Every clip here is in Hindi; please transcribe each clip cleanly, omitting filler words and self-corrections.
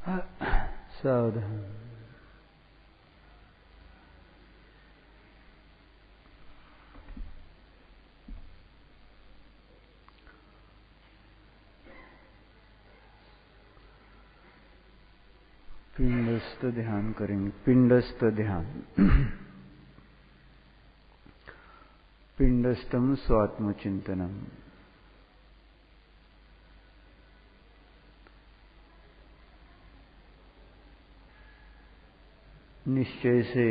सावधान। पिंडस्थ ध्यान करेंगे। पिंडस्थ ध्यान। पिंडस्थम स्वात्मचिंतनम। निश्चय से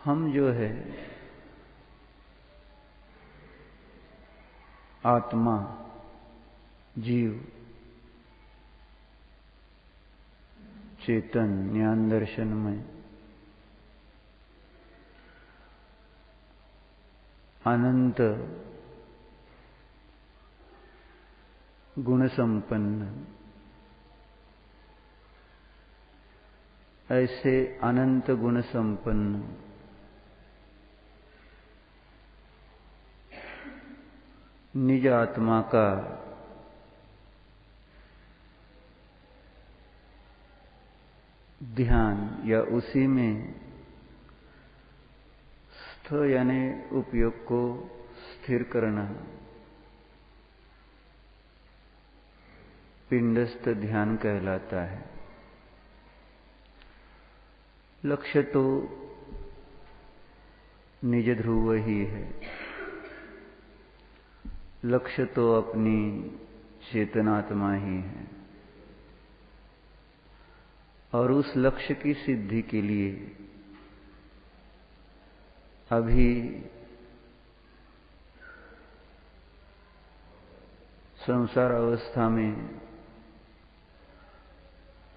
हम जो है आत्मा, जीव, चेतन, ज्ञान दर्शन में अनंत गुण संपन्न, ऐसे अनंत गुण संपन्न निज आत्मा का ध्यान या उसी में स्थ यानी उपयोग को स्थिर करना पिंडस्थ ध्यान कहलाता है। लक्ष्य तो निज ध्रुव ही है। लक्ष्य तो अपनी चेतनात्मा ही है और उस लक्ष्य की सिद्धि के लिए अभी संसार अवस्था में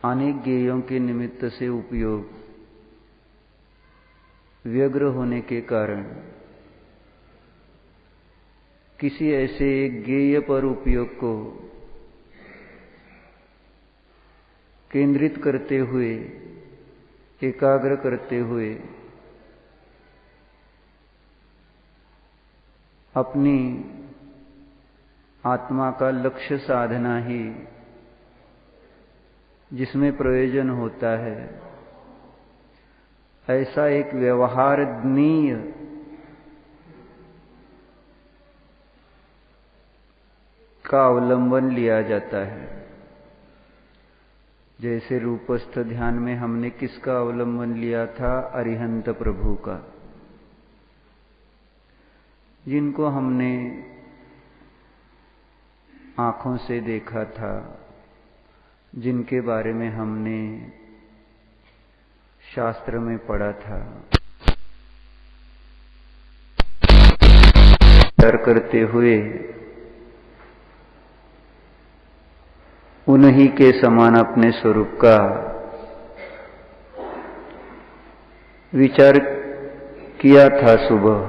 अनेक ज्ञेयों के निमित्त से उपयोग व्यग्र होने के कारण किसी ऐसे ज्ञेय पर उपयोग को केंद्रित करते हुए, एकाग्र करते हुए अपनी आत्मा का लक्ष्य साधना ही जिसमें प्रयोजन होता है, ऐसा एक व्यवहारनीय का अवलंबन लिया जाता है। जैसे रूपस्थ ध्यान में हमने किसका अवलंबन लिया था? अरिहंत प्रभु का, जिनको हमने आंखों से देखा था, जिनके बारे में हमने शास्त्र में पढ़ा था। विचार करते हुए उन्हीं के समान अपने स्वरूप का विचार किया था सुबह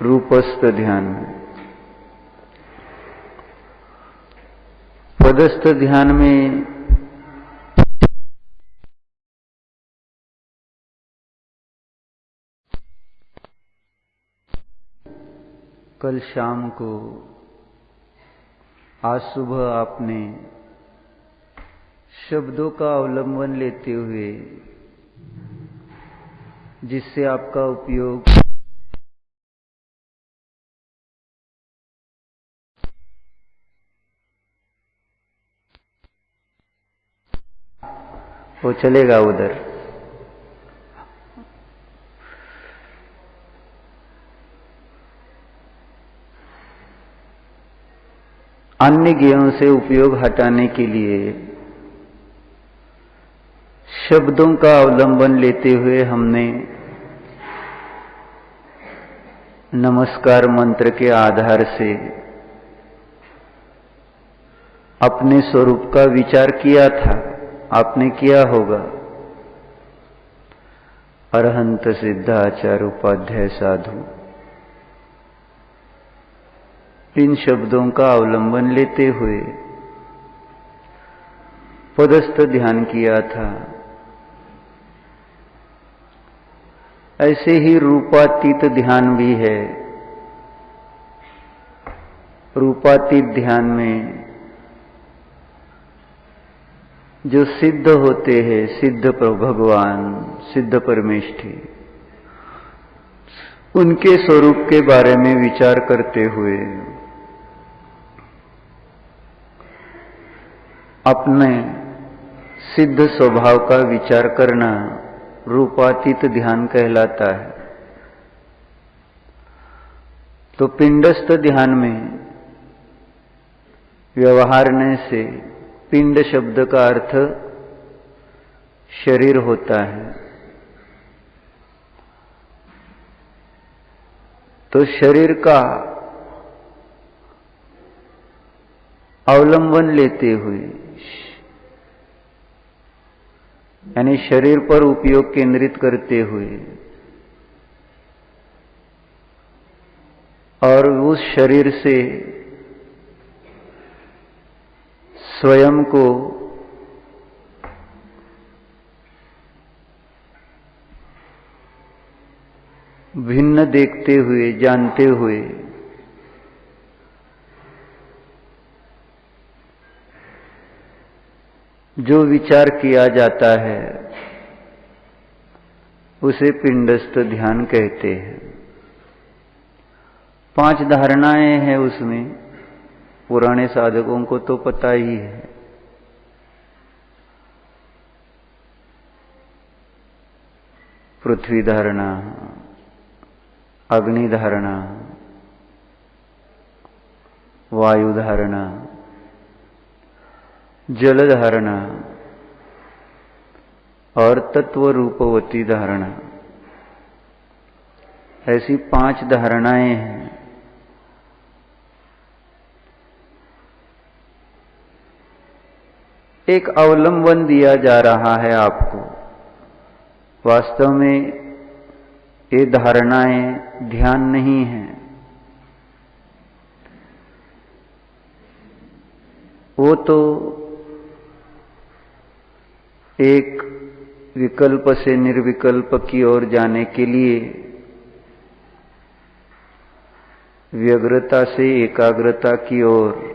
रूपस्थ ध्यान में। पदस्थ ध्यान में कल शाम को, आज सुबह आपने शब्दों का अवलंबन लेते हुए जिससे आपका उपयोग वो चलेगा उधर। अन्य ज्ञेयों से उपयोग हटाने के लिए शब्दों का अवलंबन लेते हुए हमने नमस्कार मंत्र के आधार से अपने स्वरूप का विचार किया था। आपने किया होगा। अरहंत सिद्धाचार्य उपाध्याय साधु, इन शब्दों का अवलंबन लेते हुए पदस्थ ध्यान किया था। ऐसे ही रूपातीत ध्यान भी है रूपातीत ध्यान में जो सिद्ध होते हैं, सिद्ध भगवान, सिद्ध परमेष्ठी, उनके स्वरूप के बारे में विचार करते हुए अपने सिद्ध स्वभाव का विचार करना रूपातीत ध्यान कहलाता है। तो पिंडस्थ ध्यान में व्यवहारने से पिंड शब्द का अर्थ शरीर होता है। तो शरीर का अवलंबन लेते हुए, यानी शरीर पर उपयोग केंद्रित करते हुए और उस शरीर से स्वयं को भिन्न देखते हुए, जानते हुए जो विचार किया जाता है उसे पिंडस्थ ध्यान कहते हैं। 5 धारणाएं हैं उसमें, पुराने साधकों को तो पता ही है। पृथ्वी धारणा, अग्नि धारणा, वायु धारणा, जल धारणा और तत्व रूपवती धारणा, ऐसी 5 धारणाएं हैं। एक अवलंबन दिया जा रहा है आपको। वास्तव में ये धारणाएं ध्यान नहीं है, वो तो एक विकल्प से निर्विकल्प की ओर जाने के लिए, व्यग्रता से एकाग्रता की ओर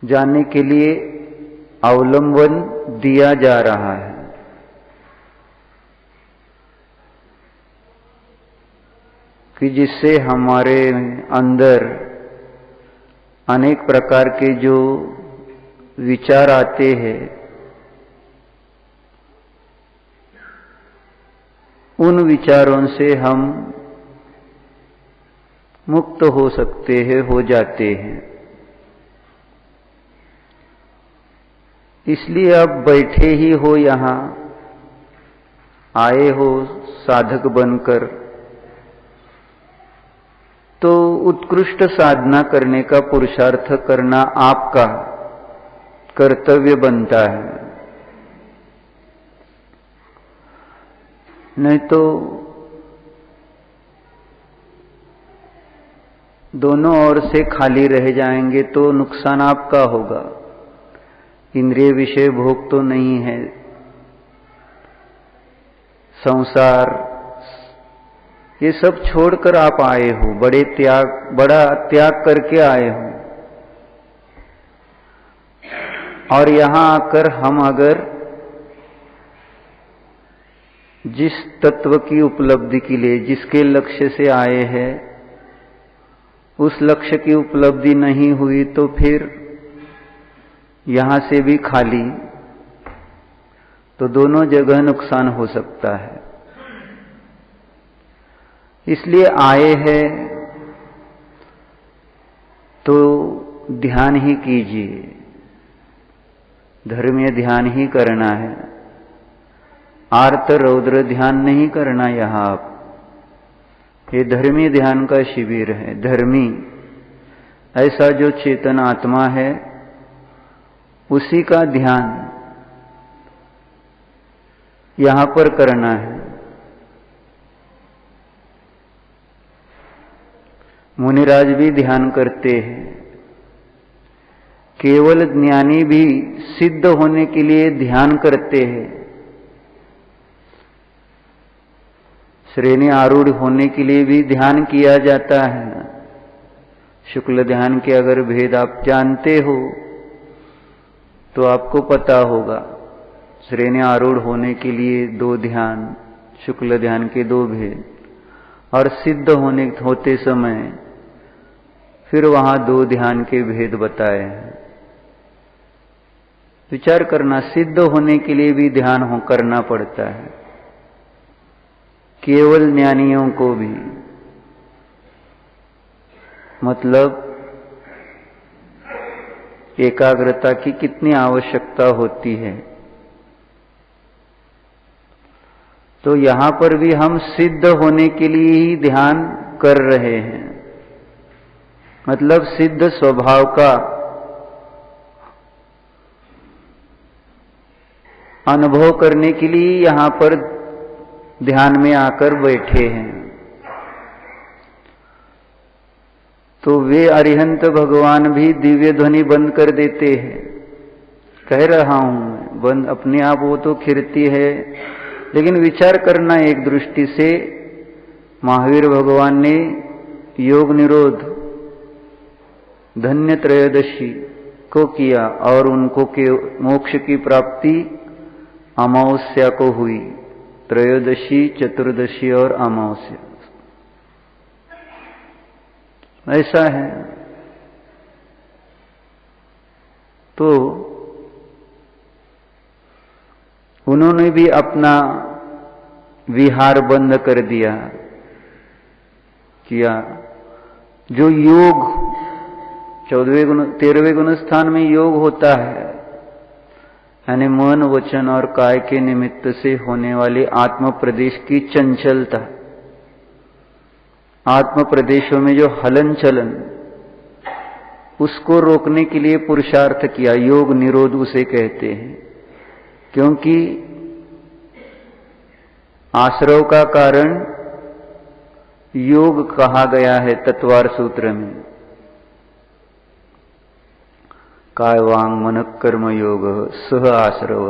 जाने के लिए अवलंबन दिया जा रहा है। कि जिससे हमारे अंदर अनेक प्रकार के जो विचार आते हैं, उन विचारों से हम मुक्त हो सकते हैं, हो जाते हैं। इसलिए आप बैठे ही हो, यहां आए हो साधक बनकर, तो उत्कृष्ट साधना करने का पुरुषार्थ करना आपका कर्तव्य बनता है। नहीं तो दोनों ओर से खाली रह जाएंगे तो नुकसान आपका होगा। इंद्रिय विषय भोग तो नहीं है, संसार, ये सब छोड़कर आप आए हो, बड़ा त्याग करके आए हो। और यहां आकर हम अगर जिस तत्व की उपलब्धि के लिए, जिसके लक्ष्य से आए हैं, उस लक्ष्य की उपलब्धि नहीं हुई तो फिर यहां से भी खाली, तो दोनों जगह नुकसान हो सकता है। इसलिए आए हैं तो ध्यान ही कीजिए, धर्मीय ध्यान ही करना है। आर्त रौद्र ध्यान नहीं करना यहां आप। ये धर्मी ध्यान का शिविर है। धर्मी ऐसा जो चेतन आत्मा है, उसी का ध्यान यहां पर करना है। मुनिराज भी ध्यान करते हैं। केवल ज्ञानी भी सिद्ध होने के लिए ध्यान करते हैं। श्रेणी आरूढ़ होने के लिए भी ध्यान किया जाता है। शुक्ल ध्यान के अगर भेद आप जानते हो तो आपको पता होगा श्रेणी आरूढ़ होने के लिए 2 ध्यान, शुक्ल ध्यान के 2 भेद, और सिद्ध होते समय फिर वहां 2 ध्यान के भेद बताए हैं। विचार करना, सिद्ध होने के लिए भी ध्यान करना पड़ता है, केवल ज्ञानियों को भी। मतलब एकाग्रता की कितनी आवश्यकता होती है। तो यहां पर भी हम सिद्ध होने के लिए ही ध्यान कर रहे हैं, मतलब सिद्ध स्वभाव का अनुभव करने के लिए यहां पर ध्यान में आकर बैठे हैं। तो वे अरिहंत भगवान भी दिव्य ध्वनि बंद कर देते हैं। कह रहा हूं बंद अपने आप वो तो खिरती है, लेकिन विचार करना एक दृष्टि से महावीर भगवान ने योग निरोध धन्य त्रयोदशी को किया और उनको के मोक्ष की प्राप्ति अमावस्या को हुई। त्रयोदशी, चतुर्दशी और अमावस्या ऐसा है। तो उन्होंने भी अपना विहार बंद कर दिया किया। जो योग 13वें गुण स्थान में योग होता है, यानी मन, वचन और काय के निमित्त से होने वाले आत्म प्रदेश की चंचलता, आत्म प्रदेशों में जो हलन चलन, उसको रोकने के लिए पुरुषार्थ किया। योग निरोध उसे कहते हैं, क्योंकि आश्रव का कारण योग कहा गया है तत्वार सूत्र में। काय वांग मन कर्म योग सह आश्रव,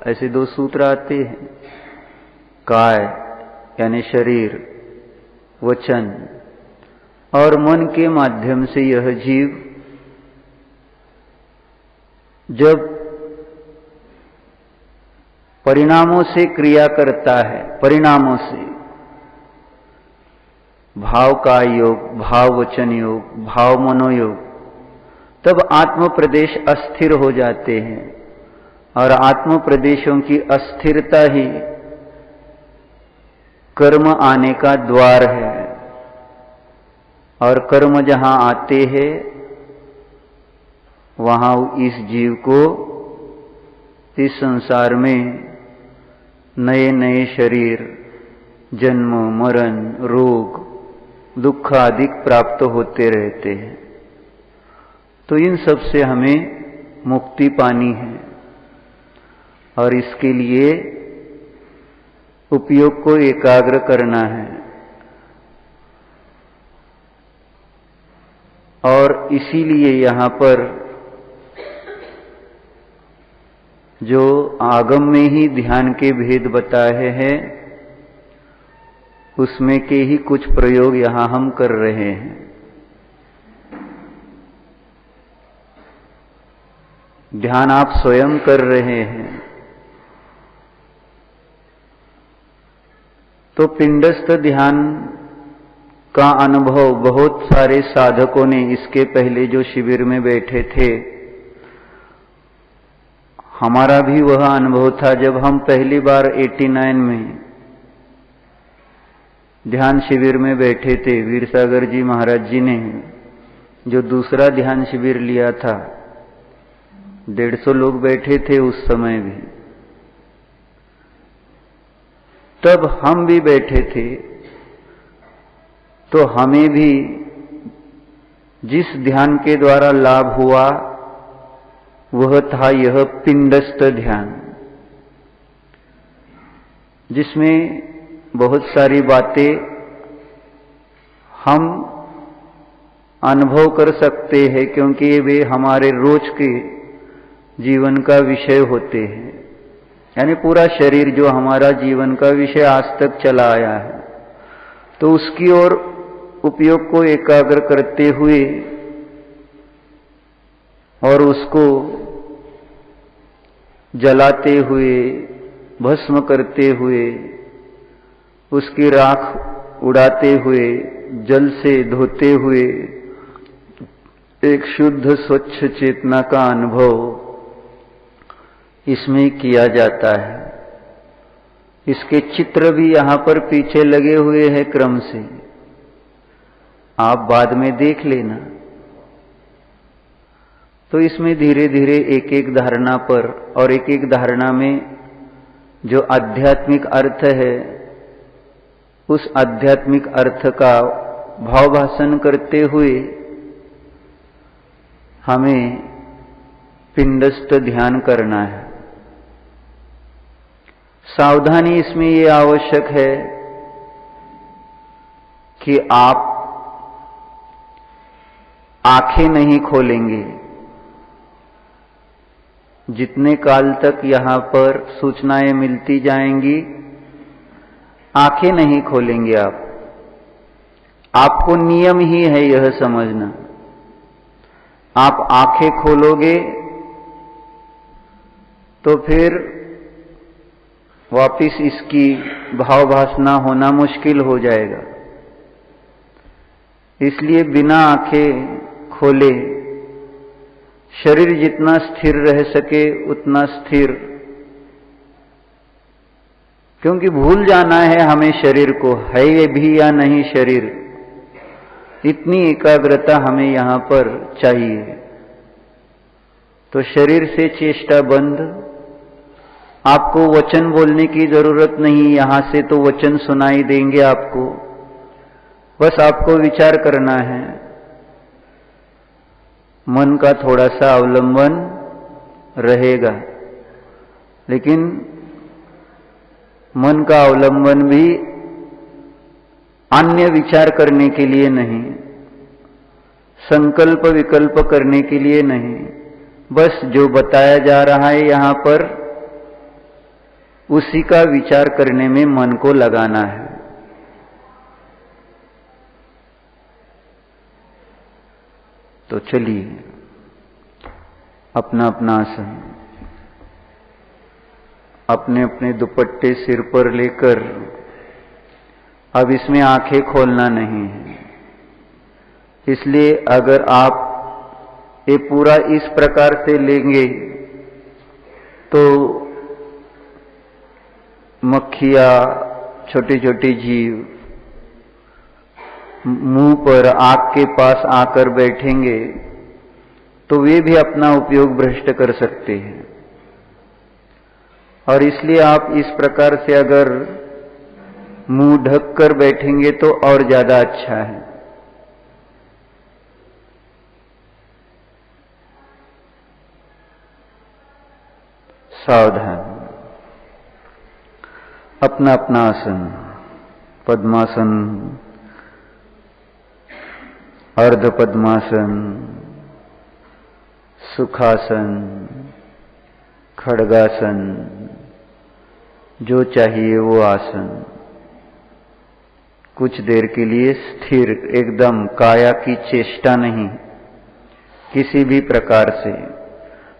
ऐसे 2 सूत्र आते हैं। काय यानी शरीर, वचन और मन के माध्यम से यह जीव जब परिणामों से क्रिया करता है, परिणामों से भाव का योग, भाव वचन योग, भाव मनोयोग, तब आत्म प्रदेश अस्थिर हो जाते हैं। और आत्म प्रदेशों की अस्थिरता ही कर्म आने का द्वार है। और कर्म जहां आते हैं वहां इस जीव को इस संसार में नए नए शरीर, जन्म, मरण, रोग, दुख आदि प्राप्त होते रहते हैं। तो इन सब से हमें मुक्ति पानी है और इसके लिए उपयोग को एकाग्र करना है। और इसीलिए यहां पर जो आगम में ही ध्यान के भेद बताए हैं, उसमें के ही कुछ प्रयोग यहां हम कर रहे हैं। ध्यान आप स्वयं कर रहे हैं। तो पिंडस्थ ध्यान का अनुभव बहुत सारे साधकों ने इसके पहले जो शिविर में बैठे थे, हमारा भी वह अनुभव था जब हम पहली बार 89 में ध्यान शिविर में बैठे थे। वीर सागर जी महाराज जी ने जो दूसरा ध्यान शिविर लिया था, 150 लोग बैठे थे उस समय भी। तब हम भी बैठे थे, तो हमें भी जिस ध्यान के द्वारा लाभ हुआ वह था यह पिंडस्थ ध्यान, जिसमें बहुत सारी बातें हम अनुभव कर सकते हैं, क्योंकि वे हमारे रोज के जीवन का विषय होते हैं। यानी पूरा शरीर जो हमारा जीवन का विषय आज तक चला आया है, तो उसकी ओर उपयोग को एकाग्र करते हुए और उसको जलाते हुए, भस्म करते हुए, उसकी राख उड़ाते हुए, जल से धोते हुए एक शुद्ध स्वच्छ चेतना का अनुभव इसमें किया जाता है। इसके चित्र भी यहां पर पीछे लगे हुए हैं क्रम से, आप बाद में देख लेना। तो इसमें धीरे धीरे एक एक धारणा पर और एक एक धारणा में जो आध्यात्मिक अर्थ है, उस आध्यात्मिक अर्थ का भावभाषण करते हुए हमें पिंडस्थ ध्यान करना है। सावधानी इसमें ये आवश्यक है कि आप आंखें नहीं खोलेंगे। जितने काल तक यहां पर सूचनाएं मिलती जाएंगी, आंखें नहीं खोलेंगे आप। आपको नियम ही है यह समझना। आप आंखें खोलोगे तो फिर वापिस इसकी भावभासना होना मुश्किल हो जाएगा। इसलिए बिना आंखें खोले शरीर जितना स्थिर रह सके उतना स्थिर, क्योंकि भूल जाना है हमें शरीर को, है ये भी या नहीं शरीर, इतनी एकाग्रता हमें यहां पर चाहिए। तो शरीर से चेष्टा बंद। आपको वचन बोलने की जरूरत नहीं, यहां से तो वचन सुनाई देंगे आपको, बस आपको विचार करना है। मन का थोड़ा सा अवलंबन रहेगा, लेकिन मन का अवलंबन भी अन्य विचार करने के लिए नहीं, संकल्प विकल्प करने के लिए नहीं, बस जो बताया जा रहा है यहां पर उसी का विचार करने में मन को लगाना है। तो चलिए अपना अपना आसन अपने अपने दुपट्टे सिर पर लेकर, अब इसमें आंखें खोलना नहीं है। इसलिए अगर आप ये पूरा इस प्रकार से लेंगे तो मक्खियां, छोटी छोटी जीव मुंह पर, आंख के पास आकर बैठेंगे तो वे भी अपना उपयोग भ्रष्ट कर सकते हैं। और इसलिए आप इस प्रकार से अगर मुंह ढक कर बैठेंगे तो और ज्यादा अच्छा है। सावधान। अपना अपना आसन, पद्मासन, अर्ध पद्मासन, सुखासन, खड्गासन, जो चाहिए वो आसन। कुछ देर के लिए स्थिर, एकदम काया की चेष्टा नहीं, किसी भी प्रकार से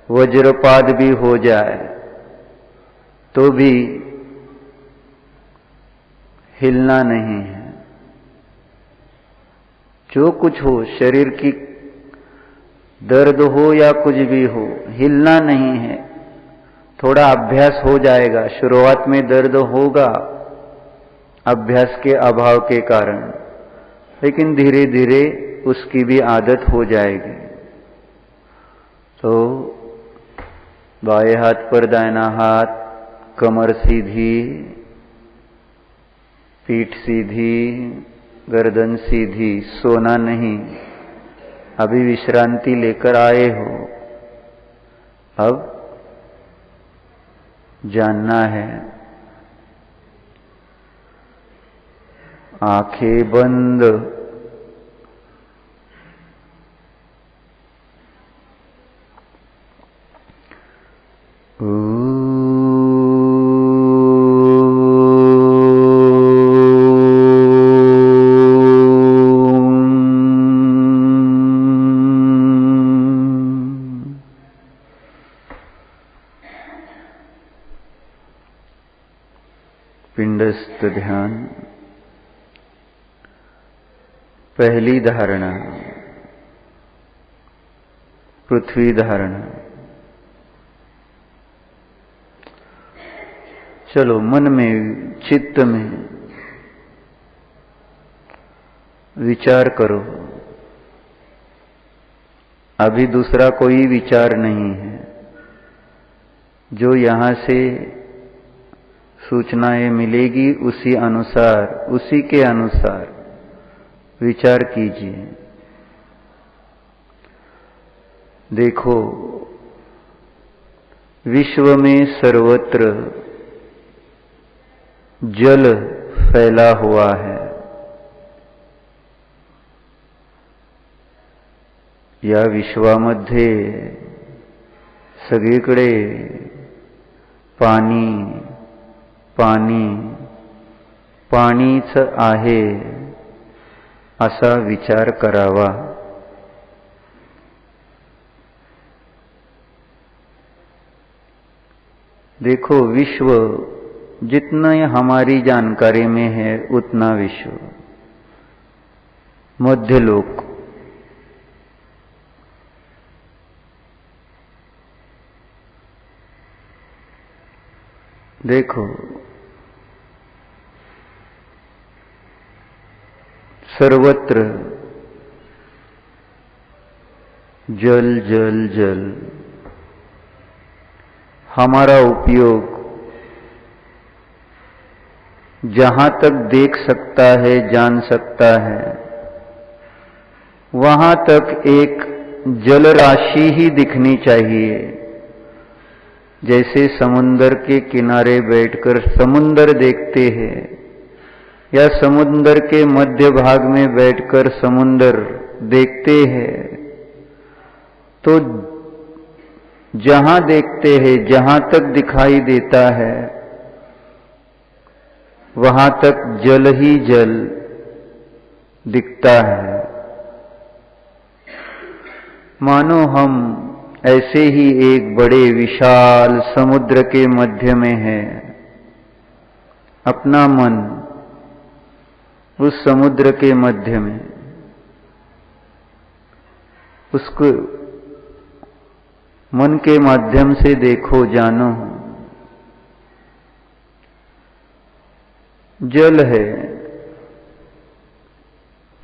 वज्रपात भी हो जाए तो भी हिलना नहीं है। जो कुछ हो, शरीर की दर्द हो या कुछ भी हो, हिलना नहीं है। थोड़ा अभ्यास हो जाएगा, शुरुआत में दर्द होगा अभ्यास के अभाव के कारण, लेकिन धीरे धीरे उसकी भी आदत हो जाएगी। तो बाएं हाथ पर दाहिना हाथ, कमर सीधी, पीठ सीधी, गर्दन सीधी, सोना नहीं। अभी विश्रांति लेकर आए हो, अब जानना है। आंखें बंद, पिंडस्थ ध्यान। पहली धारणा पृथ्वी धारणा। चलो मन में, चित्त में विचार करो। अभी दूसरा कोई विचार नहीं है। जो यहां से सूचनाएं मिलेगी उसी अनुसार, उसी के अनुसार विचार कीजिए। देखो, विश्व में सर्वत्र जल फैला हुआ है, या विश्वामध्ये सगळीकडे पाणी पाणी पाणीच आहे असा विचार करावा। देखो, विश्व जितना हमारी जानकारी में है उतना विश्व, मध्यलोक, देखो सर्वत्र जल जल जल। हमारा उपयोग जहां तक देख सकता है, जान सकता है, वहां तक एक जल राशि ही दिखनी चाहिए। जैसे समुद्र के किनारे बैठकर समुद्र देखते हैं, या समुद्र के मध्य भाग में बैठकर समुद्र देखते हैं, तो जहां देखते हैं, जहां तक दिखाई देता है, वहां तक जल ही जल दिखता है। मानो हम ऐसे ही एक बड़े विशाल समुद्र के मध्य में है। अपना मन उस समुद्र के मध्य में, उसको मन के माध्यम से देखो, जानो। जल है,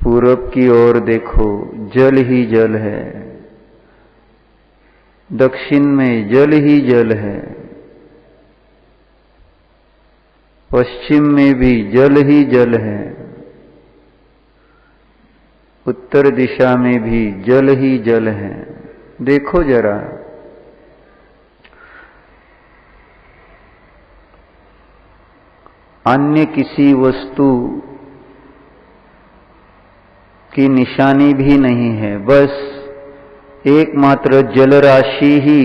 पूरब की ओर देखो, जल ही जल है। दक्षिण में जल ही जल है। पश्चिम में भी जल ही जल है। उत्तर दिशा में भी जल ही जल है। देखो जरा, अन्य किसी वस्तु की निशानी भी नहीं है, बस एकमात्र जल राशि ही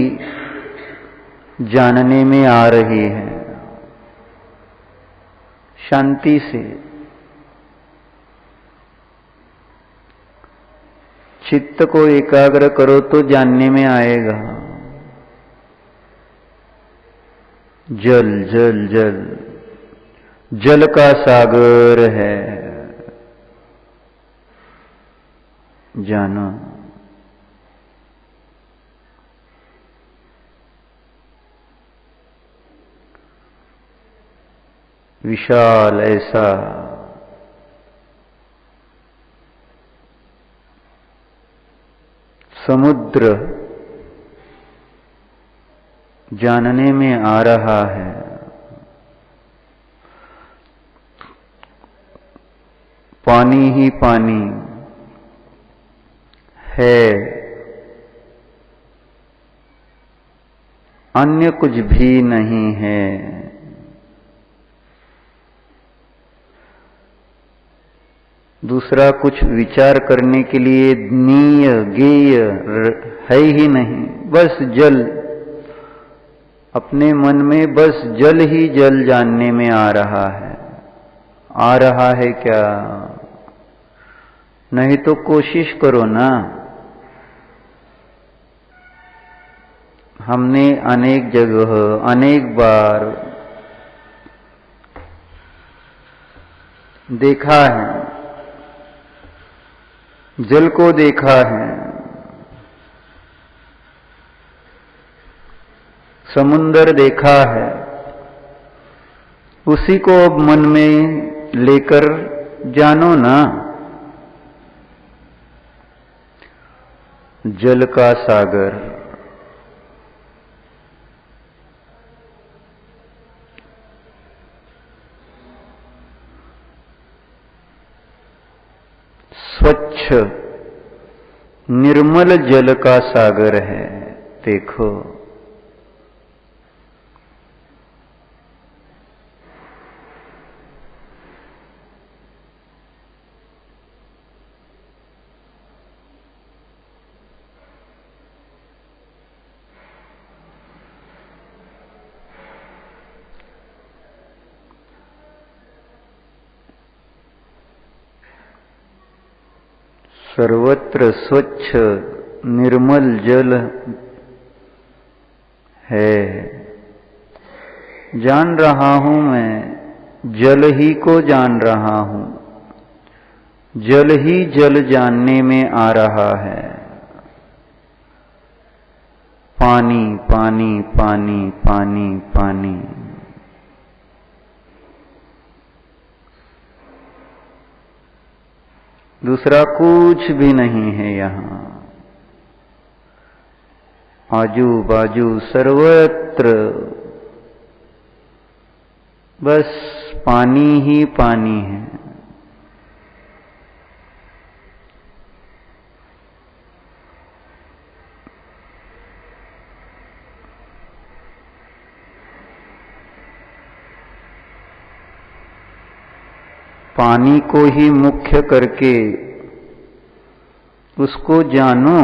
जानने में आ रही है। शांति से चित्त को एकाग्र करो तो जानने में आएगा। जल जल जल, जल का सागर है, जानो। विशाल ऐसा समुद्र जानने में आ रहा है। पानी ही पानी है, अन्य कुछ भी नहीं है। दूसरा कुछ विचार करने के लिए नीय गेय है ही नहीं, बस जल। अपने मन में बस जल ही जल जानने में आ रहा है। आ रहा है क्या? नहीं तो कोशिश करो ना। हमने अनेक जगह, अनेक बार देखा है, जल को देखा है, समुंदर देखा है, उसी को अब मन में लेकर जानो ना। जल का सागर, स्वच्छ निर्मल जल का सागर है। देखो, सर्वत्र स्वच्छ निर्मल जल है। जान रहा हूं मैं, जल ही को जान रहा हूं, जल ही जल जानने में आ रहा है। पानी पानी पानी पानी पानी। दूसरा कुछ भी नहीं है यहां। आजू बाजू सर्वत्र बस पानी ही पानी है। पानी को ही मुख्य करके उसको जानो।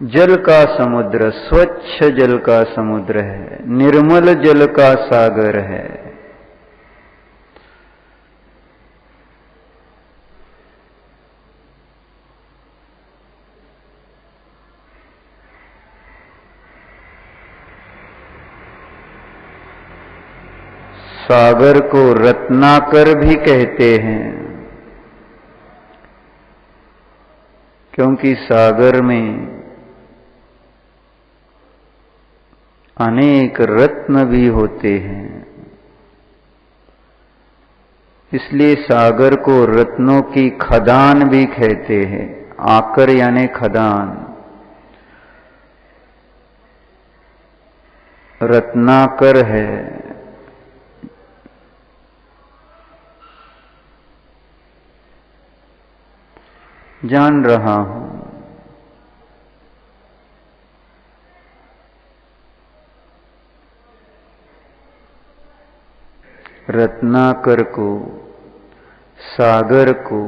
जल का समुद्र, स्वच्छ जल का समुद्र है, निर्मल जल का सागर है। सागर को रत्नाकर भी कहते हैं, क्योंकि सागर में अनेक रत्न भी होते हैं। इसलिए सागर को रत्नों की खदान भी कहते हैं। आकर यानी खदान। रत्नाकर है। जान रहा हूं, रत्नाकर को, सागर को,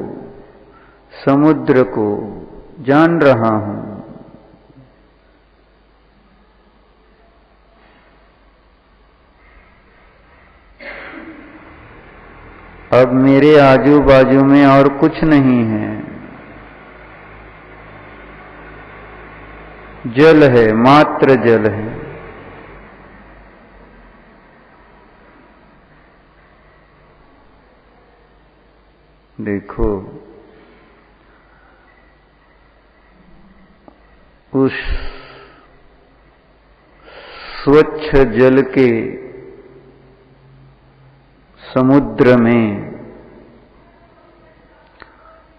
समुद्र को जान रहा हूं। अब मेरे आजू बाजू में और कुछ नहीं है। जल है, मात्र जल है। देखो, उस स्वच्छ जल के समुद्र में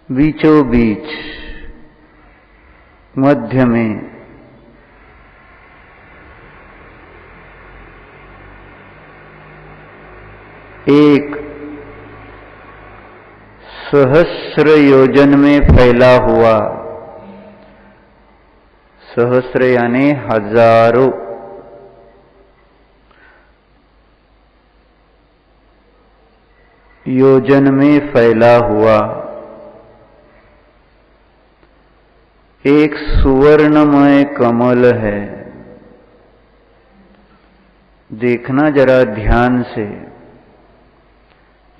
बीचों बीच मध्य में एक सहस्र योजन में फैला हुआ, सहस्र यानी हजारों, योजन में फैला हुआ एक सुवर्णमय कमल है। देखना जरा ध्यान से,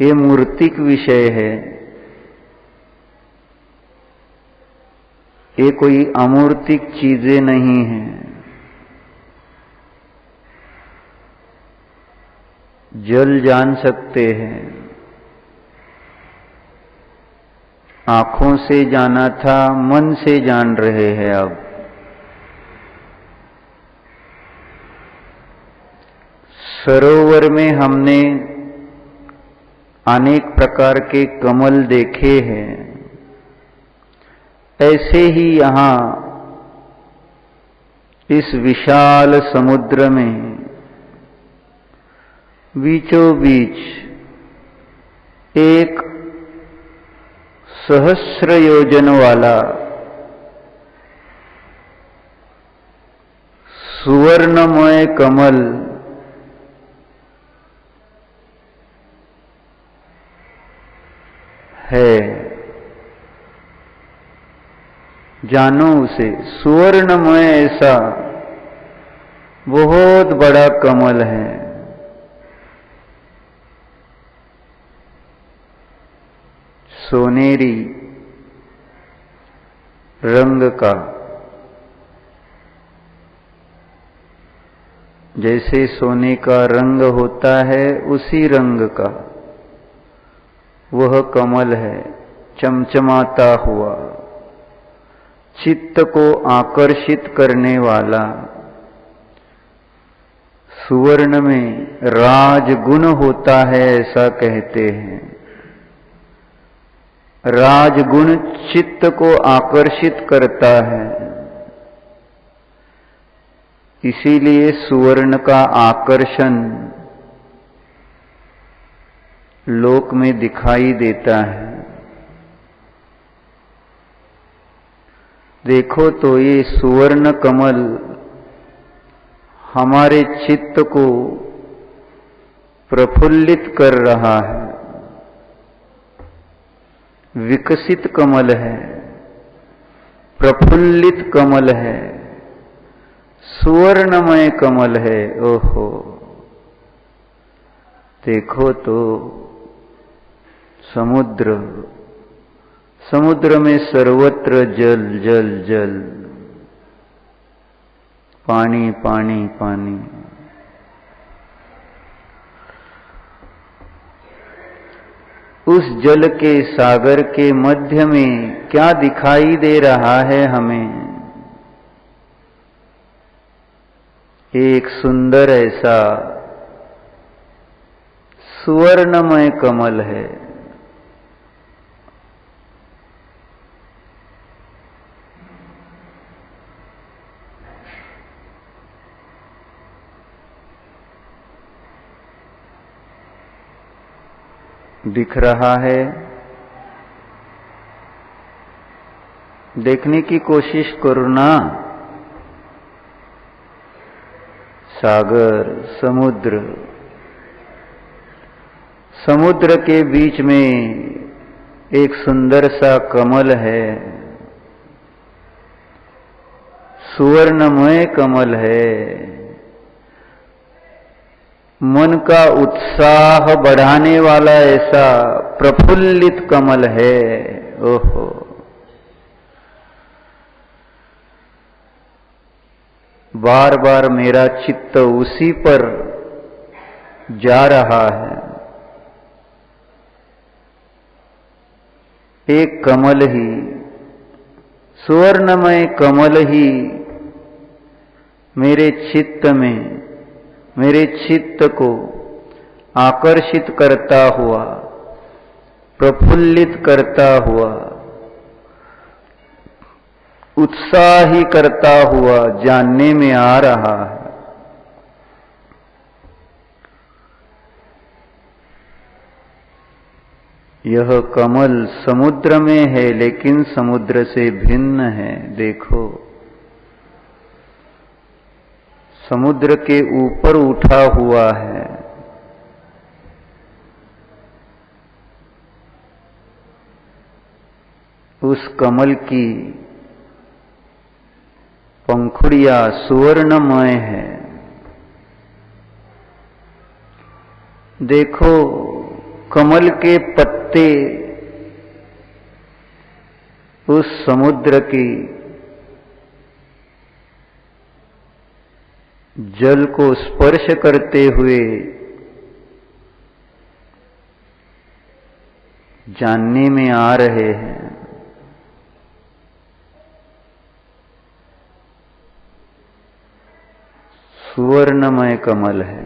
ये मूर्तिक विषय है, ये कोई अमूर्तिक चीजें नहीं हैं। जल जान सकते हैं, आंखों से जाना था, मन से जान रहे हैं अब। सरोवर में हमने अनेक प्रकार के कमल देखे हैं, ऐसे ही यहां इस विशाल समुद्र में बीचों बीच एक सहस्र योजन वाला सुवर्णमय कमल है। जानो उसे, सुवर्णमय ऐसा बहुत बड़ा कमल है। सोनेरी रंग का, जैसे सोने का रंग होता है उसी रंग का वह कमल है, चमचमाता हुआ, चित्त को आकर्षित करने वाला। सुवर्ण में राजगुण होता है ऐसा कहते हैं। राजगुण चित्त को आकर्षित करता है, इसीलिए सुवर्ण का आकर्षण लोक में दिखाई देता है। देखो तो ये सुवर्ण कमल हमारे चित्त को प्रफुल्लित कर रहा है। विकसित कमल है, प्रफुल्लित कमल है, सुवर्णमय कमल है। ओहो, देखो तो समुद्र, समुद्र में सर्वत्र जल जल जल, पानी पानी पानी। उस जल के सागर के मध्य में क्या दिखाई दे रहा है हमें? एक सुंदर ऐसा सुवर्णमय कमल है। दिख रहा है, देखने की कोशिश करो ना। सागर, समुद्र, समुद्र के बीच में एक सुंदर सा कमल है, सुवर्णमय कमल है। मन का उत्साह बढ़ाने वाला ऐसा प्रफुल्लित कमल है। ओहो, बार बार मेरा चित्त उसी पर जा रहा है। एक कमल ही, सुवर्णमय कमल ही मेरे चित्त में, मेरे चित्त को आकर्षित करता हुआ, प्रफुल्लित करता हुआ, उत्साही करता हुआ जानने में आ रहा है। यह कमल समुद्र में है, लेकिन समुद्र से भिन्न है। देखो, समुद्र के ऊपर उठा हुआ है। उस कमल की पंखुड़ियां सुवर्णमय है। देखो, कमल के पत्ते उस समुद्र की जल को स्पर्श करते हुए जानने में आ रहे हैं। सुवर्णमय कमल है।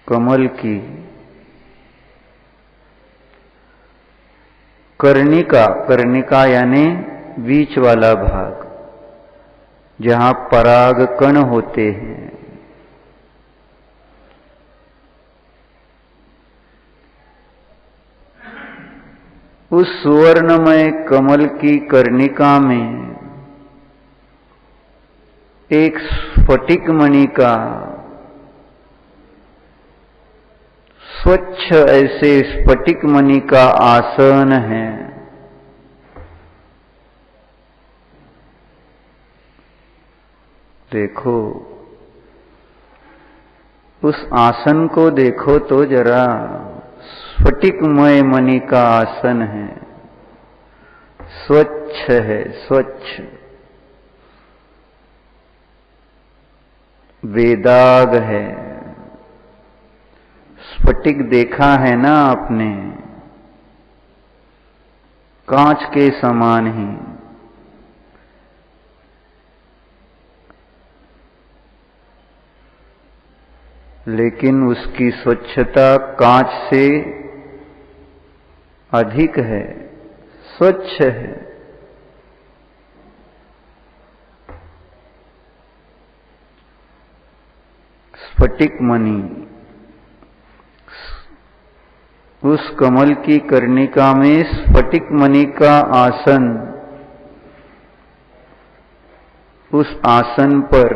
कमल की कर्णिका, कर्णिका यानी बीच वाला भाग, जहां पराग कण होते हैं, उस सुवर्णमय कमल की कर्णिका में एक स्फटिक मणि का स्वच्छ ऐसे स्फटिक मणि का आसन है। देखो, उस आसन को देखो तो जरा, स्फटिकमय मणि का आसन है, स्वच्छ है, स्वच्छ, वेदाग है। स्फटिक देखा है ना आपने, कांच के समान ही, लेकिन उसकी स्वच्छता कांच से अधिक है, स्वच्छ है। स्फटिक मणि, उस कमल की कर्णिका में स्फटिक मणि का आसन, उस आसन पर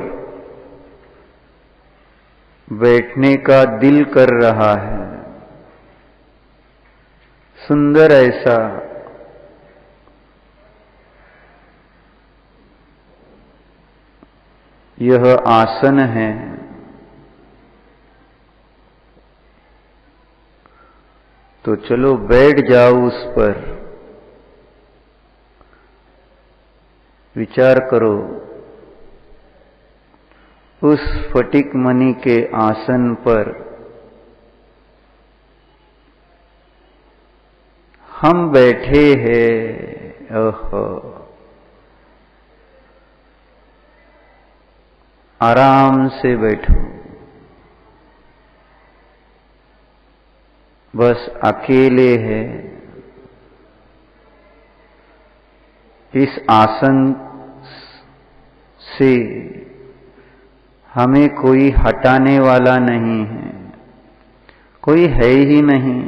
बैठने का दिल कर रहा है। सुंदर ऐसा यह आसन है। तो चलो बैठ जाओ उस पर, विचार करो, उस स्फटिक मणि के आसन पर हम बैठे हैं। ओहो, आराम से बैठो, बस अकेले है। इस आसन से हमें कोई हटाने वाला नहीं है, कोई है ही नहीं,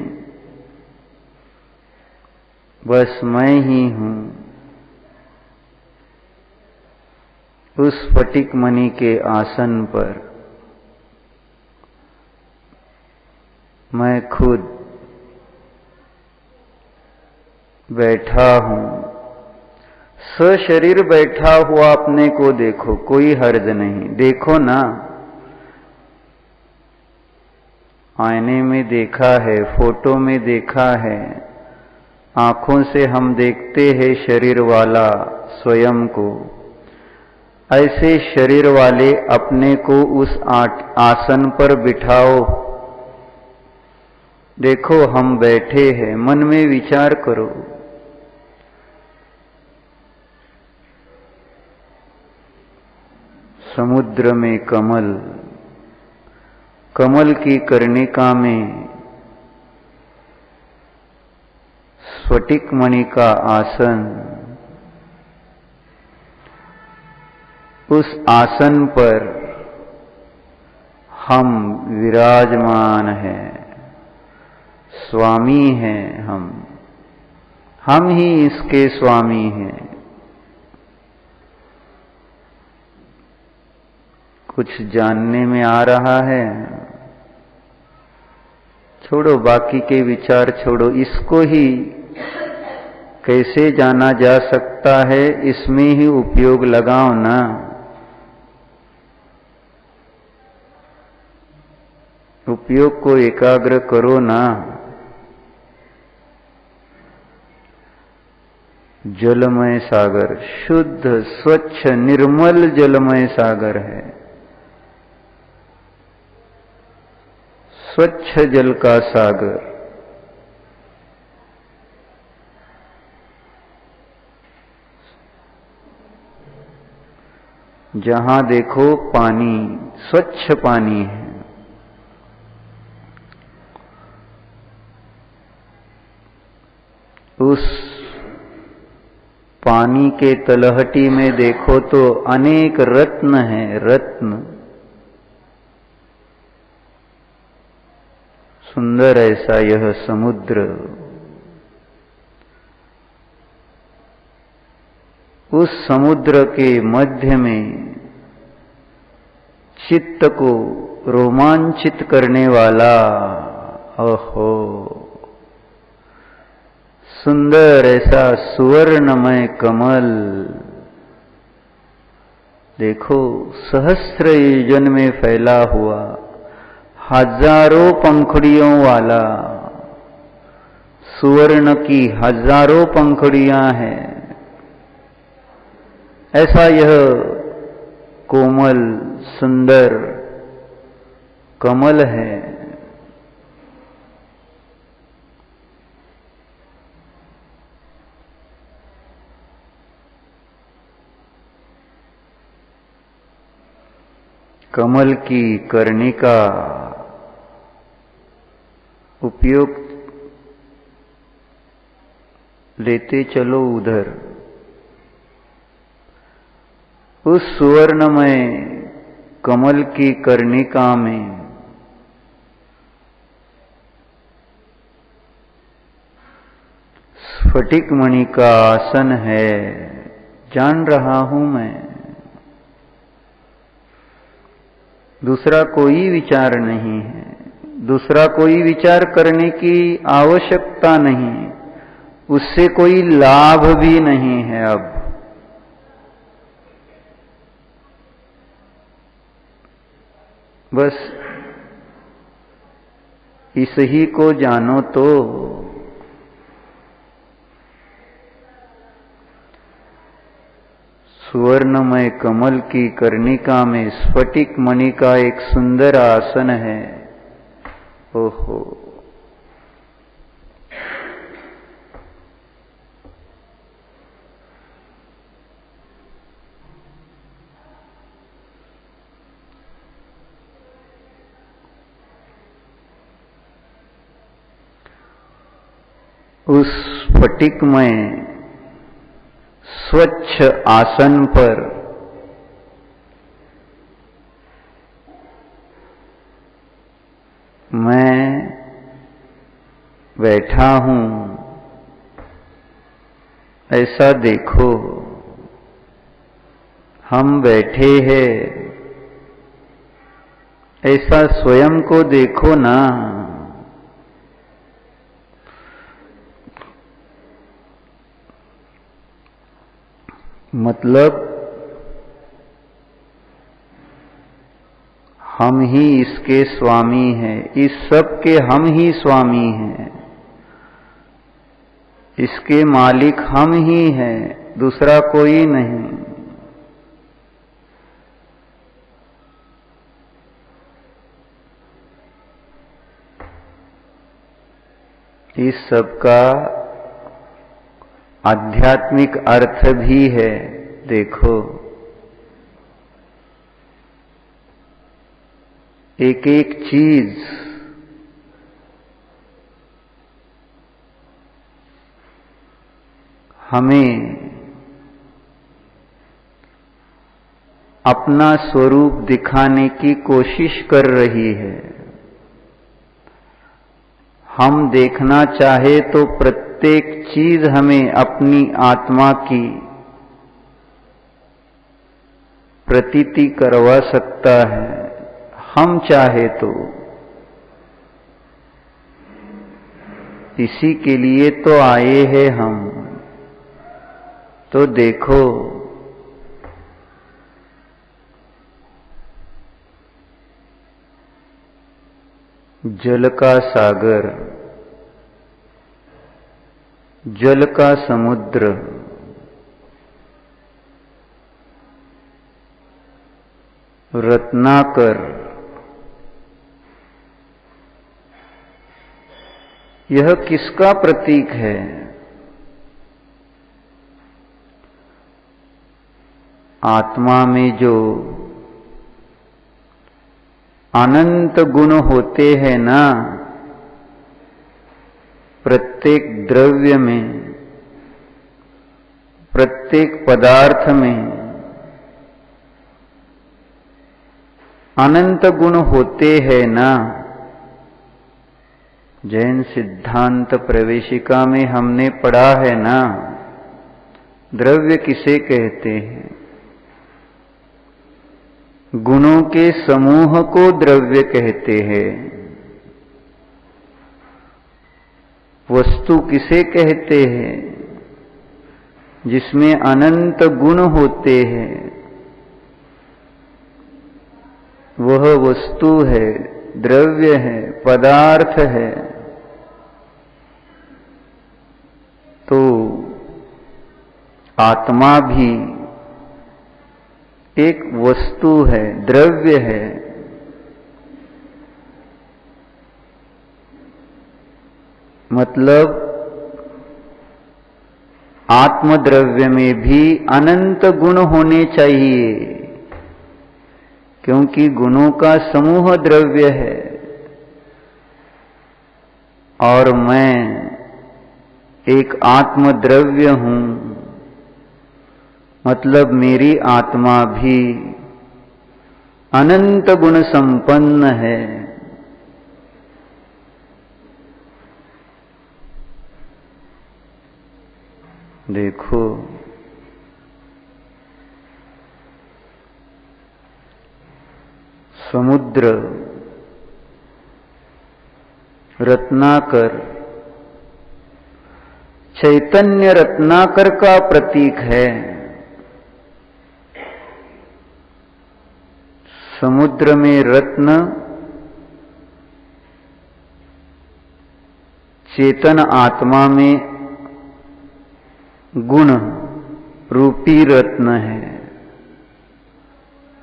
बस मैं ही हूं। उस स्फटिक मणि के आसन पर मैं खुद बैठा हूं। सशरीर बैठा हुआ अपने को देखो, कोई हर्ज नहीं, देखो ना। आईने में देखा है, फोटो में देखा है, आंखों से हम देखते हैं शरीर वाला स्वयं को। ऐसे शरीर वाले अपने को उस आसन पर बिठाओ, देखो हम बैठे हैं। मन में विचार करो, समुद्र में कमल, कमल की कर्णिका में स्फटिक मणि का आसन, उस आसन पर हम विराजमान हैं, स्वामी हैं हम ही इसके स्वामी हैं। कुछ जानने में आ रहा है? छोड़ो, बाकी के विचार छोड़ो, इसको ही कैसे जाना जा सकता है, इसमें ही उपयोग लगाओ ना। उपयोग को एकाग्र करो ना। जलमय सागर, शुद्ध स्वच्छ निर्मल जलमय सागर है, स्वच्छ जल का सागर। जहां देखो पानी, स्वच्छ पानी है। उस पानी के तलहटी में देखो तो अनेक रत्न हैं, रत्न। सुंदर ऐसा यह समुद्र। उस समुद्र के मध्य में चित्त को रोमांचित करने वाला, ओहो, सुंदर ऐसा सुवर्णमय कमल। देखो, सहस्र योजन में फैला हुआ, हजारों पंखुड़ियों वाला, सुवर्ण की हजारों पंखुड़ियां हैं। ऐसा यह कोमल सुंदर कमल है। कमल की कर्णिका उपयोग लेते चलो उधर। उस सुवर्णमय कमल की कर्णिका में स्फटिक मणि का आसन है, जान रहा हूं मैं। दूसरा कोई विचार नहीं है, दूसरा कोई विचार करने की आवश्यकता नहीं, उससे कोई लाभ भी नहीं है। अब बस इस ही को जानो तो। सुवर्णमय कमल की कर्णिका में स्फटिक मणि का एक सुंदर आसन है। ओहो, उस स्फटिकमय स्वच्छ आसन पर मैं बैठा हूं। ऐसा देखो, हम बैठे हैं, ऐसा स्वयं को देखो ना। मतलब हम ही इसके स्वामी हैं, इस सब के हम ही स्वामी हैं, इसके मालिक हम ही हैं, दूसरा कोई नहीं। इस सब का आध्यात्मिक अर्थ भी है। देखो, एक एक चीज हमें अपना स्वरूप दिखाने की कोशिश कर रही है। हम देखना चाहे तो प्रत्येक चीज हमें अपनी आत्मा की प्रतीति करवा सकता है, हम चाहे तो। इसी के लिए तो आए हैं हम। तो देखो, जल का सागर, जल का समुद्र, रत्नाकर, यह किसका प्रतीक है? आत्मा में जो अनंत गुण होते हैं ना, प्रत्येक द्रव्य में, प्रत्येक पदार्थ में अनंत गुण होते हैं ना। जैन सिद्धांत प्रवेशिका में हमने पढ़ा है ना, द्रव्य किसे कहते हैं? गुणों के समूह को द्रव्य कहते हैं। वस्तु किसे कहते हैं? जिसमें अनंत गुण होते हैं, वह वस्तु है, द्रव्य है, पदार्थ है। तो आत्मा भी एक वस्तु है, द्रव्य है। मतलब आत्मद्रव्य में भी अनंत गुण होने चाहिए, क्योंकि गुणों का समूह द्रव्य है। और मैं एक आत्मद्रव्य हूं, मतलब मेरी आत्मा भी अनंत गुण संपन्न है। देखो, समुद्र रत्नाकर चैतन्य रत्नाकर का प्रतीक है। समुद्र में रत्न चेतन आत्मा में गुण रूपी रत्न है।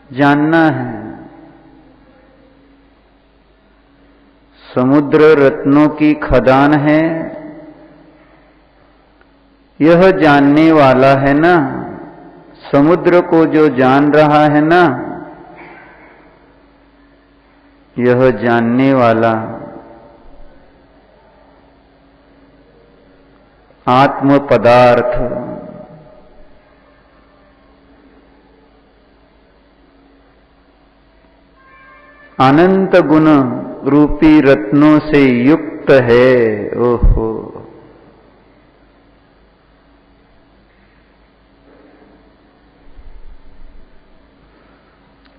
जानना है, समुद्र रत्नों की खदान है, यह जानने वाला है ना। समुद्र को जो जान रहा है ना, यह जानने वाला आत्म पदार्थ अनंत गुण रूपी रत्नों से युक्त है। ओहो,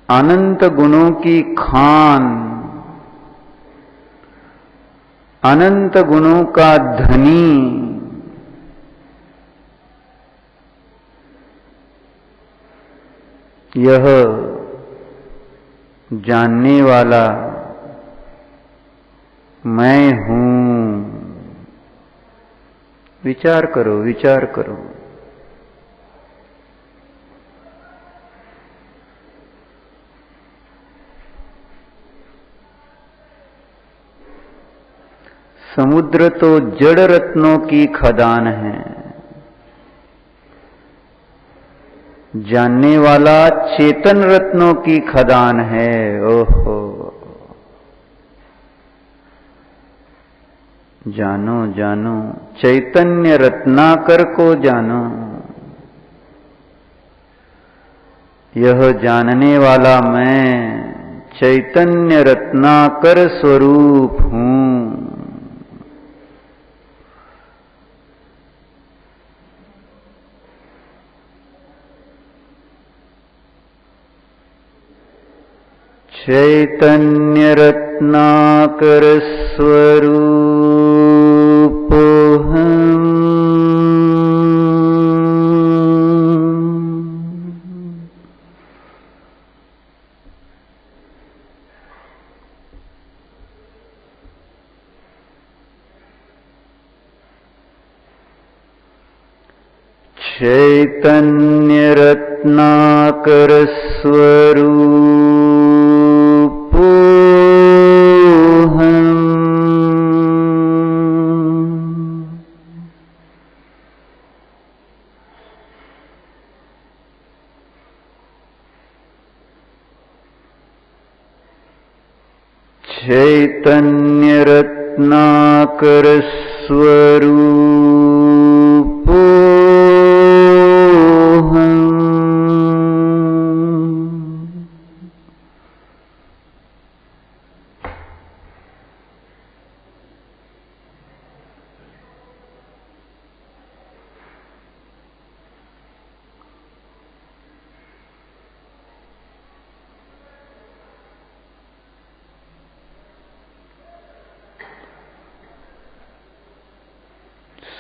अनंत गुणों की खान, अनंत गुणों का धनी, यह जानने वाला मैं हूं। विचार करो, विचार करो। समुद्र तो जड़ रत्नों की खदान है, जानने वाला चेतन रत्नों की खदान है। ओहो, जानो जानो, चैतन्य रत्नाकर को जानो। यह जानने वाला मैं चैतन्य रत्नाकर स्वरूप हूं। चैतन्य रत्नाकर स्वरूप हम। चैतन्य रत्नाकर स्वरूप हम। चैतन्य रत्नाकर स्वरूपो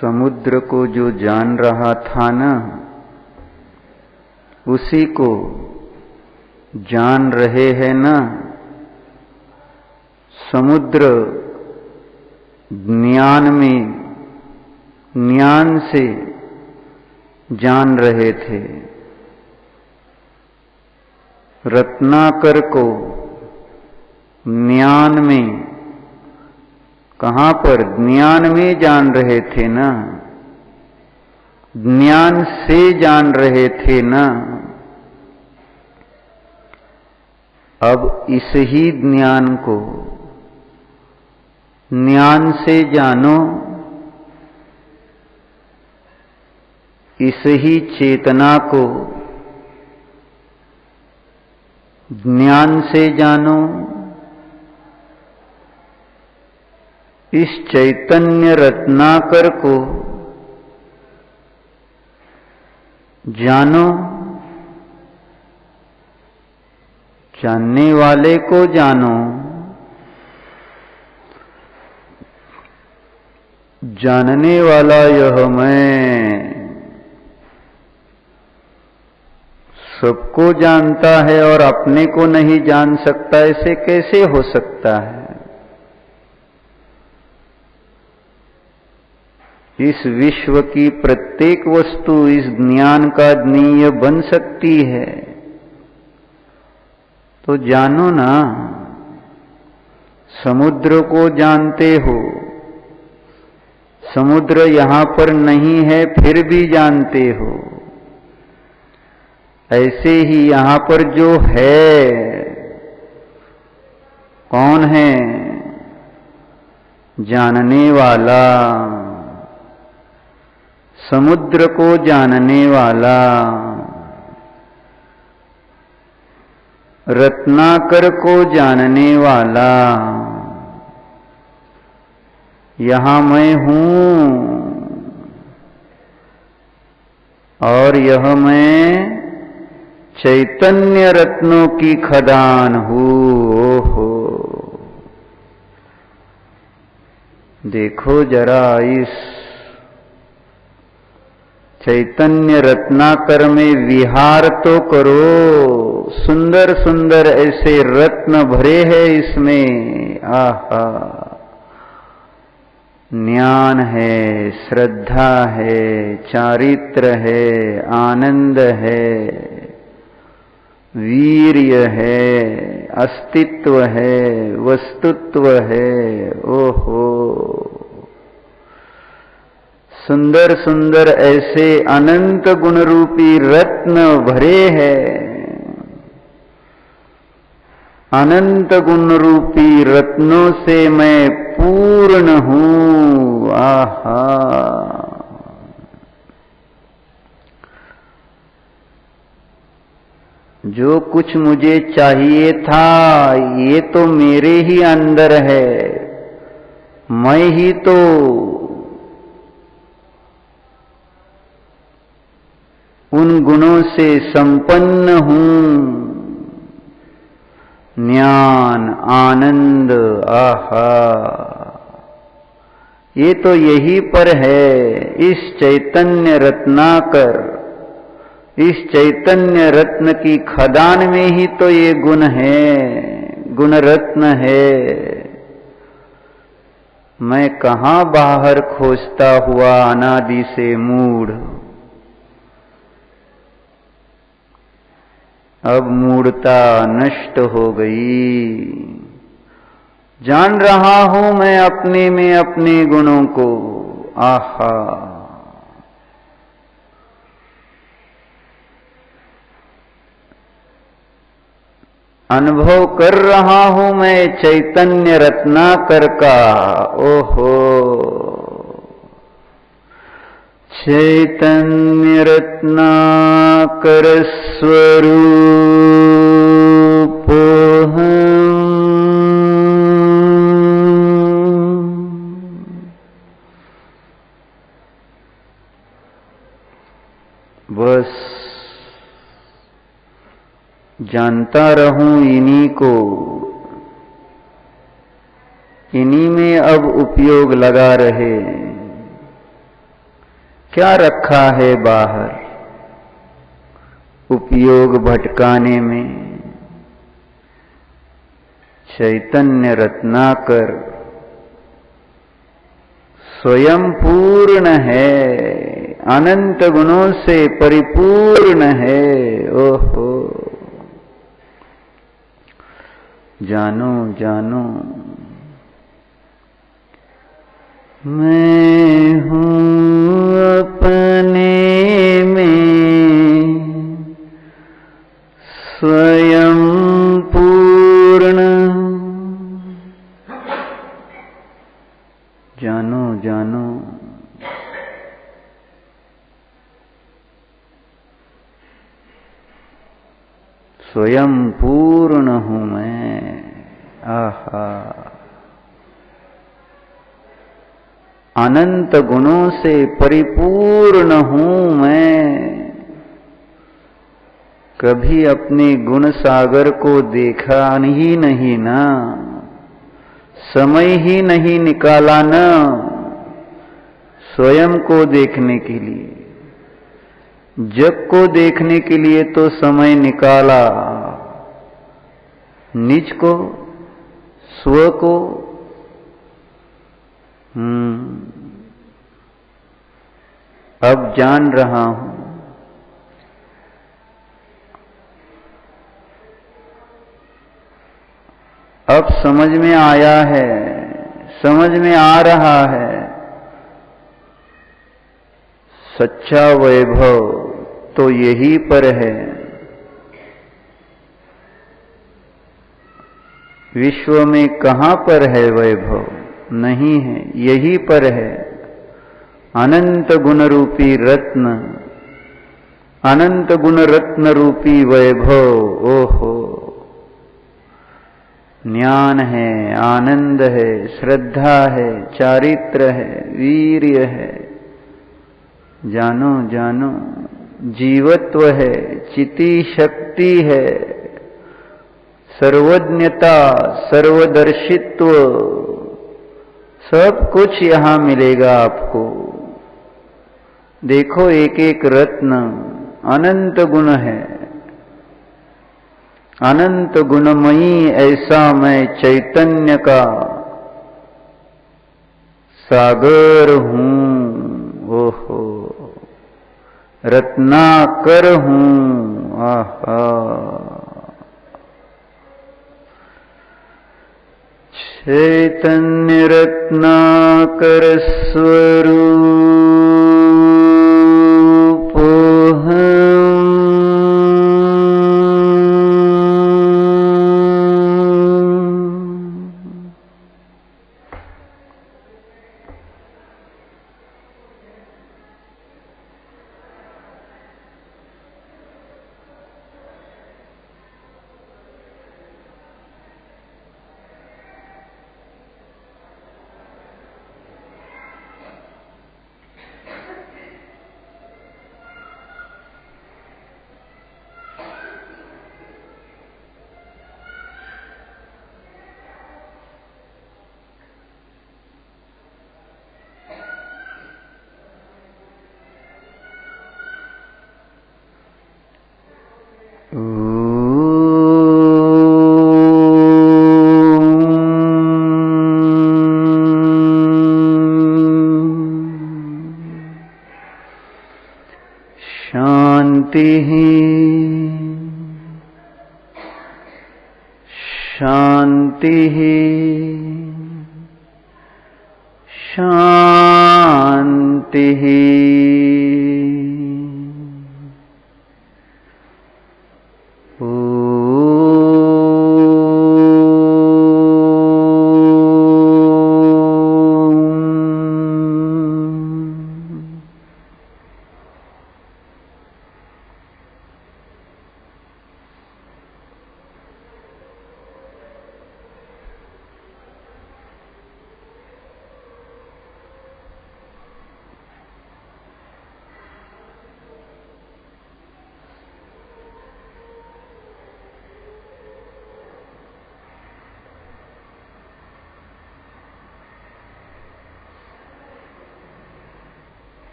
समुद्र को जो जान रहा था ना, उसी को जान रहे हैं ना। समुद्र ज्ञान से जान रहे थे। रत्नाकर को ज्ञान में, कहां पर? ज्ञान में जान रहे थे ना, ज्ञान से जान रहे थे ना। अब इस ही ज्ञान को ज्ञान से जानो, इस ही चेतना को ज्ञान से जानो। इस चैतन्य रत्नाकर को जानो, जानने वाले को जानो। जानने वाला यह मैं सबको जानता है और अपने को नहीं जान सकता, ऐसे कैसे हो सकता है? इस विश्व की प्रत्येक वस्तु इस ज्ञान का ज्ञेय बन सकती है, तो जानो ना। समुद्र को जानते हो, समुद्र यहां पर नहीं है फिर भी जानते हो। ऐसे ही यहां पर जो है, कौन है? जानने वाला, समुद्र को जानने वाला। रत्नाकर को जानने वाला। यहां मैं हूं और यह मैं चैतन्य रत्नों की खदान हूं। ओहो, देखो जरा, इस चैतन्य रत्नाकर में विहार तो करो। सुंदर सुंदर ऐसे रत्न भरे हैं इसमें। आहा, ज्ञान है, श्रद्धा है, चारित्र है, आनंद है, वीर्य है, अस्तित्व है, वस्तुत्व है। ओहो, सुंदर सुंदर ऐसे अनंत गुण रूपी रत्न भरे हैं। अनंत गुण रूपी रत्नों से मैं पूर्ण हूं। आहा, जो कुछ मुझे चाहिए था ये तो मेरे ही अंदर है। मैं ही तो उन गुणों से संपन्न हूं। ज्ञान, आनंद, आहा, ये तो यही पर है। इस चैतन्य रत्नाकर, इस चैतन्य रत्न की खदान में ही तो ये गुण है, गुण रत्न है। मैं कहां बाहर खोजता हुआ अनादि से मूढ़। अब मूढ़ता नष्ट हो गई। जान रहा हूं मैं अपने में अपने गुणों को। आहा, अनुभव कर रहा हूं मैं चैतन्य रत्नाकर का। ओहो, चैतन्य रत्नाकर स्वरूपोऽहम्। बस जानता रहूं इन्हीं को, इन्हीं में अब उपयोग लगा रहे। क्या रखा है बाहर उपयोग भटकाने में? चैतन्य रत्नाकर स्वयं पूर्ण है, अनंत गुणों से परिपूर्ण है। ओहो, जानो जानो मैं हूँ अपने में स्वयं पूर्ण। जानो जानो स्वयं पूर्ण हूं मैं। आहा, अनंत गुणों से परिपूर्ण हूं मैं। कभी अपने गुण सागर को देखा ही नहीं ना, समय ही नहीं निकाला ना स्वयं को देखने के लिए। जग को देखने के लिए तो समय निकाला, निज को, स्व को। अब जान रहा हूं, अब समझ में आया है, समझ में आ रहा है। सच्चा वैभव तो यही पर है। विश्व में कहां पर है वैभव? नहीं है, यही पर है। अनंत गुण रूपी रत्न, अनंत गुण रत्न रूपी वैभव। ओहो, ज्ञान है, आनंद है, श्रद्धा है, चारित्र है, वीर्य है। जानो जानो, जीवत्व है, चिति शक्ति है, सर्वज्ञता, सर्वदर्शित्व, सब कुछ यहां मिलेगा आपको। देखो, एक एक रत्न अनंत गुण है, अनंत गुणमयी ऐसा मैं चैतन्य का सागर हूं। ओहो, रत्नाकर हूं। आहा, चैतन्य रत्नाकर स्वरूपोऽहम्। शांति शांति। ओम।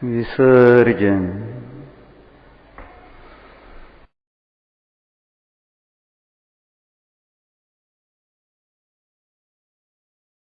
विसर्जन।